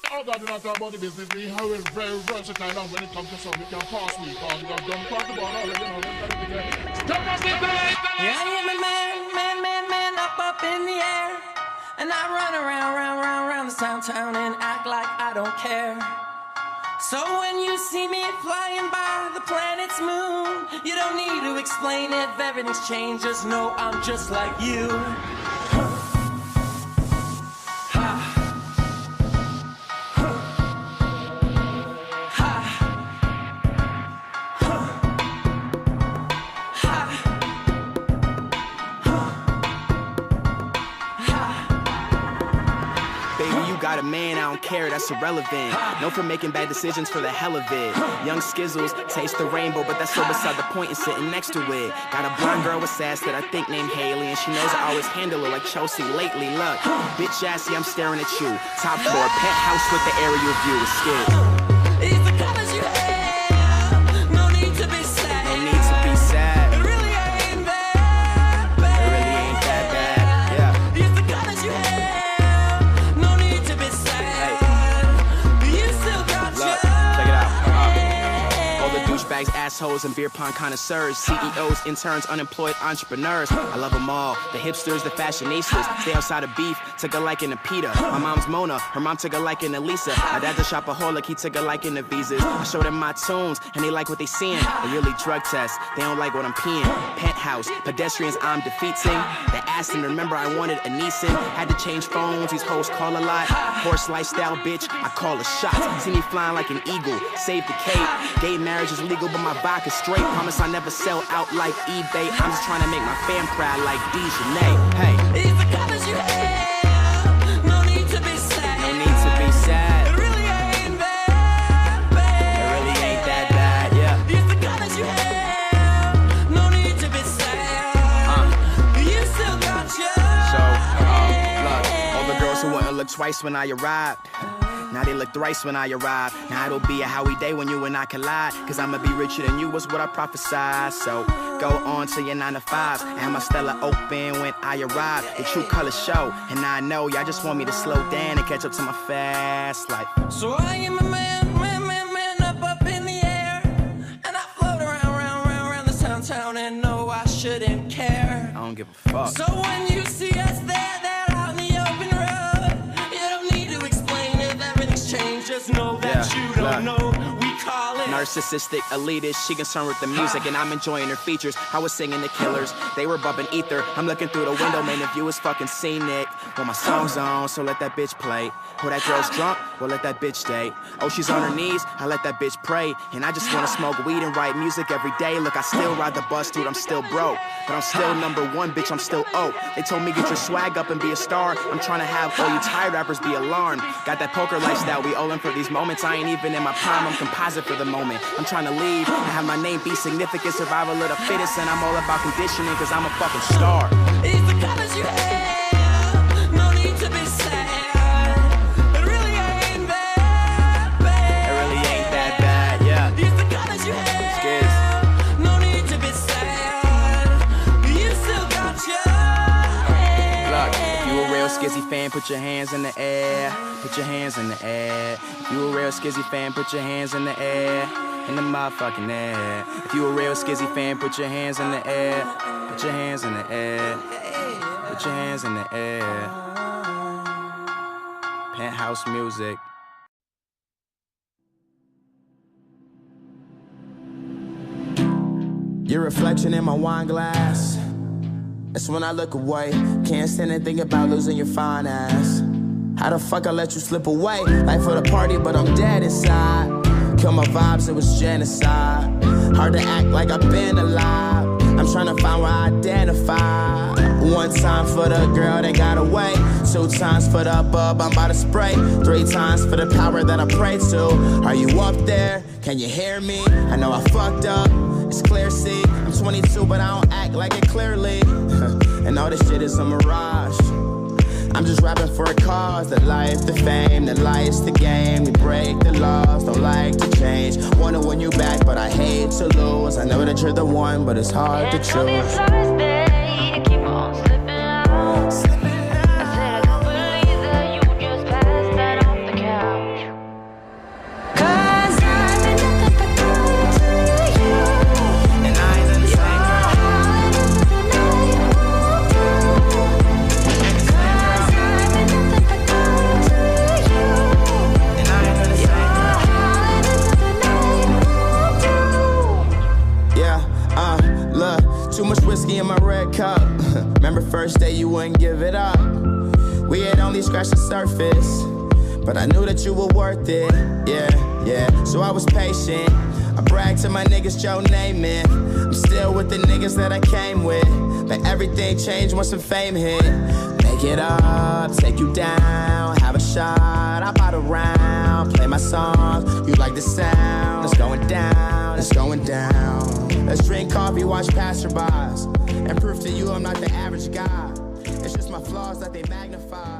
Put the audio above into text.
Oh God, you're not talking about the business. We have it very versatile now when it comes to something we can pass we cause we have done quite the ball already, you know. Stop us in the light. Yeah, I am a man, up in the air. And I run around this town and act like I don't care. So when you see me flying by the planet's moon, you don't need to explain it, if everything's changed, just know I'm just like you. Got a man, I don't care, that's irrelevant. Known for making bad decisions for the hell of it. Young skizzles, taste the rainbow, but that's so beside the point and sitting next to it. Got a blonde girl with sass that I think named Haley, and she knows I always handle her like Chelsea lately. Look, bitch assy, I'm staring at you. Top floor, penthouse with the aerial view. It's skid. These the colors you have. No need to be sad. No need to be sad. It really ain't that bad. It really ain't that bad. Yeah. These the colors you have. Douchebags, assholes, and beer pong connoisseurs, CEOs, interns, unemployed entrepreneurs. I love them all. The hipsters, the fashionistas. Stay outside of beef, took a liking to PETA. My mom's Mona, her mom took a liking to Lisa. My dad's a shopaholic, he took a liking to visas. I showed them my tunes, and they like what they seeing. They really drug test, they don't like what I'm peeing. Penthouse, pedestrians I'm defeating. They asked and remember I wanted a Nissan. Had to change phones, these hoes call a lot. Horse lifestyle, bitch, I call a shot. See me flying like an eagle, save the cape. Gay marriage is legal, but my vodka's straight. Promise I never sell out like eBay. I'm just trying to make my fam cry like Dejanay. Hey, these the colors you have. No need to be sad. No need to be sad. It really ain't that bad. It really ain't that bad, yeah. These the colors you have. No need to be sad. You still got yours. So, look, all the girls who wouldn't look twice when I arrived. Now they look thrice when I arrive. Now it'll be a Howie day when you and I collide. Cause I'ma be richer than you was what I prophesied. So go on to your 9 to 5. And my Stella open when I arrive. The true color show. And I know y'all just want me to slow down and catch up to my fast life. So I am a man up in the air. And I float around this town and know I shouldn't care. I don't give a fuck. So when you see us there out in the open road, you don't need to explain if everything's changed. Just know that you don't know. We call it narcissistic, elitist. She concerned with the music and I'm enjoying her features. I was singing the Killers, they were bumping ether. I'm looking through the window, man, the view is fucking scenic. Well, my song's on, so let that bitch play. Oh, that girl's drunk, well, let that bitch stay. Oh, she's on her knees, I let that bitch pray. And I just wanna smoke weed and write music every day. Look, I still ride the bus, dude, I'm still broke. But I'm still #1, bitch, I'm still O. They told me get your swag up and be a star. I'm trying to have all you tired rappers be alarmed. Got that poker lifestyle, we all in for these moments. I ain't even in my prime, I'm composite for the moment. I'm trying to leave and have my name be significant. Survival of the fittest, and I'm all about conditioning, cause I'm a fucking star. It's the colors you have, no need to be sad. It really ain't that bad. It really ain't that bad, yeah. It's the colors you have, no need to be sad. You still got yours. Look, if you a real skizzy fan, put your hands in the air. Put your hands in the air. If you a real skizzy fan, put your hands in the air. In the motherfucking air. If you a real skizzy fan, put your hands in the air. Put your hands in the air. Put your hands in the air. Penthouse music. Your reflection in my wine glass. That's when I look away. Can't stand and think about losing your fine ass. How the fuck I let you slip away? Life for the party, but I'm dead inside. Kill my vibes, it was genocide. Hard to act like I've been alive. I'm trying to find where I identify. 1 time for the girl that got away. 2 times for the bub I'm about to spray. 3 times for the power that I pray to. Are you up there? Can you hear me? I know I fucked up, it's clear, see. I'm 22 but I don't act like it clearly. And all this shit is a mirage. I'm just rapping for a cause. The life, the fame, the lights, the game. We break the laws, don't like to change. Wanna win you back, but I hate to lose. I know that you're the one, but it's hard to choose. Keep on slipping out. I said I don't believe that you just passed that off the couch. scratch the surface, but I knew that you were worth it. Yeah, so I was patient. I bragged to my niggas, Joe Namath. I'm still with the niggas that I came with, but everything changed once the fame hit. Make it up, take you down, have a shot, I bought a round, play my songs, you like the sound. It's going down, it's going down. Let's drink coffee, watch passerbys, and prove to you I'm not the average guy. It's just my flaws that they magnify.